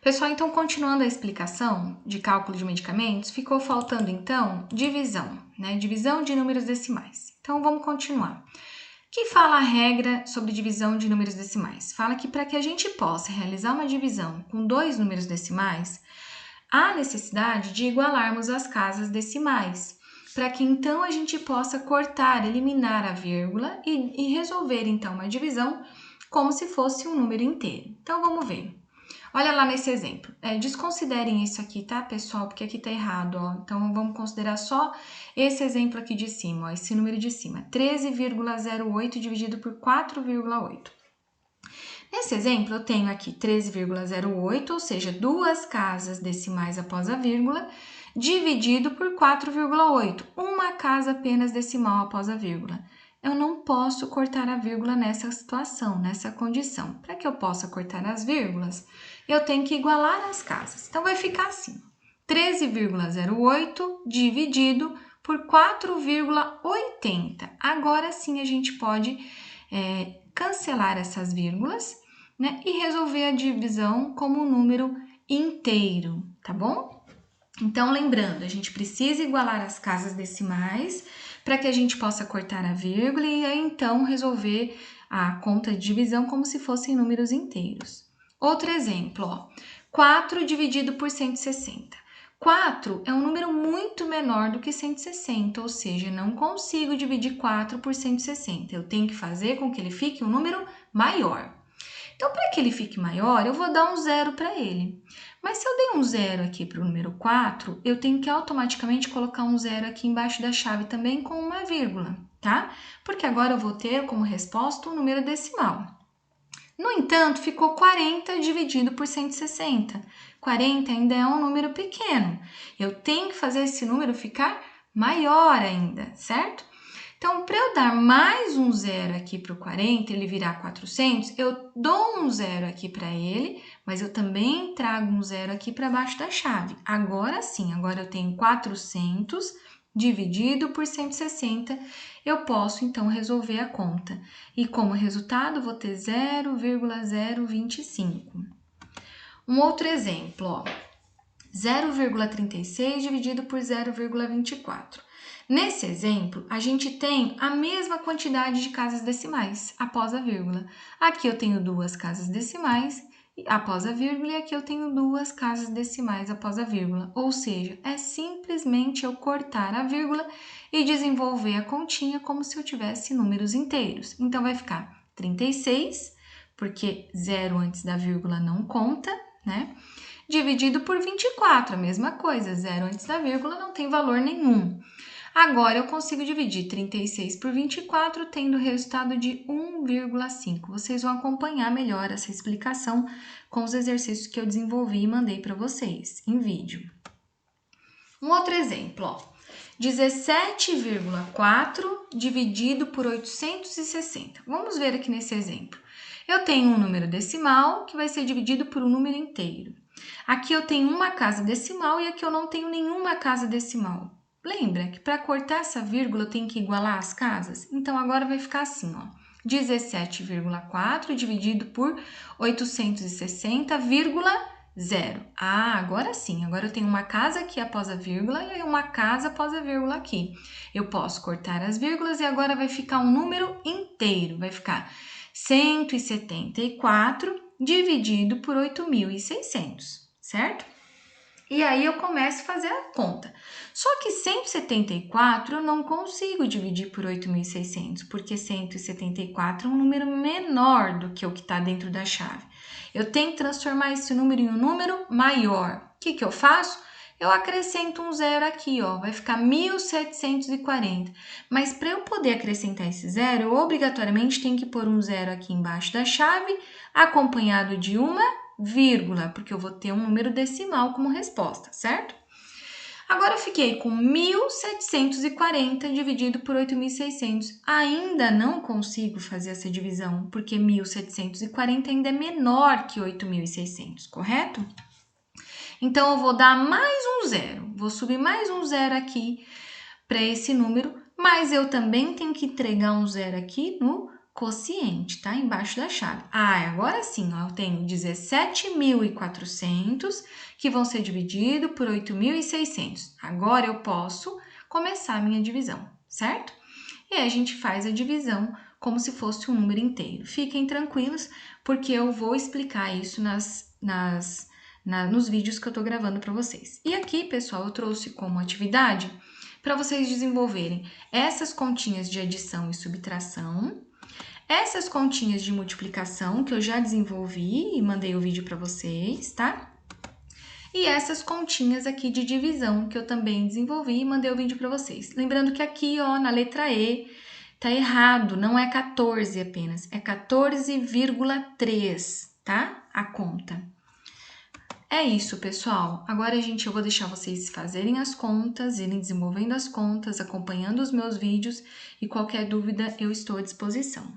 Pessoal, então, continuando a explicação de cálculo de medicamentos, ficou faltando, então, divisão, né? Divisão de números decimais. Então, vamos continuar. Que fala a regra sobre divisão de números decimais? Fala que para que a gente possa realizar uma divisão com dois números decimais, há necessidade de igualarmos as casas decimais, para que então a gente possa cortar, eliminar a vírgula e resolver, então, uma divisão como se fosse um número inteiro. Então, vamos ver. Olha lá nesse exemplo. Desconsiderem isso aqui, tá, pessoal? Porque aqui tá errado, ó. Então, vamos considerar só esse exemplo aqui de cima, ó, esse número de cima. 13,08 dividido por 4,8. Nesse exemplo, eu tenho aqui 13,08, ou seja, duas casas decimais após a vírgula, dividido por 4,8, uma casa apenas decimal após a vírgula. Eu não posso cortar a vírgula nessa situação, nessa condição. Para que eu possa cortar as vírgulas, eu tenho que igualar as casas. Então, vai ficar assim, 13,08 dividido por 4,80. Agora sim, a gente pode cancelar essas vírgulas, né, e resolver a divisão como um número inteiro, tá bom? Então, lembrando, a gente precisa igualar as casas decimais para que a gente possa cortar a vírgula e aí, então, resolver a conta de divisão como se fossem números inteiros. Outro exemplo, ó, 4 dividido por 160. 4 é um número muito menor do que 160, ou seja, não consigo dividir 4 por 160. Eu tenho que fazer com que ele fique um número maior. Então, para que ele fique maior, eu vou dar um zero para ele. Mas se eu dei um zero aqui para o número 4, eu tenho que automaticamente colocar um zero aqui embaixo da chave também com uma vírgula, tá? Porque agora eu vou ter como resposta um número decimal. No entanto, ficou 40 dividido por 160. 40 ainda é um número pequeno. Eu tenho que fazer esse número ficar maior ainda, certo? Então, para eu dar mais um zero aqui para o 40, ele virar 400, eu dou um zero aqui para ele, mas eu também trago um zero aqui para baixo da chave. Agora sim, agora eu tenho 400 dividido por 160, eu posso então resolver a conta. E como resultado, vou ter 0,025. Um outro exemplo, ó, 0,36 dividido por 0,24. Nesse exemplo, a gente tem a mesma quantidade de casas decimais após a vírgula. Aqui eu tenho duas casas decimais após a vírgula e aqui eu tenho duas casas decimais após a vírgula. Ou seja, é simplesmente eu cortar a vírgula e desenvolver a continha como se eu tivesse números inteiros. Então, vai ficar 36, porque zero antes da vírgula não conta, né? Dividido por 24, a mesma coisa, zero antes da vírgula não tem valor nenhum. Agora, eu consigo dividir 36 por 24, tendo o resultado de 1,5. Vocês vão acompanhar melhor essa explicação com os exercícios que eu desenvolvi e mandei para vocês em vídeo. Um outro exemplo, ó, 17,4 dividido por 860. Vamos ver aqui nesse exemplo. Eu tenho um número decimal que vai ser dividido por um número inteiro. Aqui eu tenho uma casa decimal e aqui eu não tenho nenhuma casa decimal. Lembra que para cortar essa vírgula eu tenho que igualar as casas? Então, agora vai ficar assim, ó. 17,4 dividido por 860,0. Ah, agora sim. Agora eu tenho uma casa aqui após a vírgula e uma casa após a vírgula aqui. Eu posso cortar as vírgulas e agora vai ficar um número inteiro. Vai ficar 174 dividido por 8.600, certo? E aí eu começo a fazer a conta. Só que 174 eu não consigo dividir por 8.600, porque 174 é um número menor do que o que está dentro da chave. Eu tenho que transformar esse número em um número maior. O que eu faço? Eu acrescento um zero aqui, ó, vai ficar 1.740. Mas para eu poder acrescentar esse zero, eu obrigatoriamente tenho que pôr um zero aqui embaixo da chave, acompanhado de uma vírgula, porque eu vou ter um número decimal como resposta, certo? Agora eu fiquei com 1.740 dividido por 8.600. Ainda não consigo fazer essa divisão, porque 1.740 ainda é menor que 8.600, correto? Então, eu vou dar mais um zero, vou subir mais um zero aqui para esse número, mas eu também tenho que entregar um zero aqui no quociente, tá? Embaixo da chave. Ah, agora sim, ó, eu tenho 17.400 que vão ser divididos por 8.600. Agora eu posso começar a minha divisão, certo? E aí a gente faz a divisão como se fosse um número inteiro. Fiquem tranquilos, porque eu vou explicar isso nos vídeos que eu tô gravando para vocês. E aqui, pessoal, eu trouxe como atividade para vocês desenvolverem essas continhas de adição e subtração, essas continhas de multiplicação que eu já desenvolvi e mandei o vídeo para vocês, tá? E essas continhas aqui de divisão que eu também desenvolvi e mandei o vídeo para vocês. Lembrando que aqui, ó, na letra E, tá errado, não é 14 apenas, é 14,3, tá? A conta. É isso, pessoal. Agora, eu vou deixar vocês fazerem as contas, irem desenvolvendo as contas, acompanhando os meus vídeos e qualquer dúvida eu estou à disposição.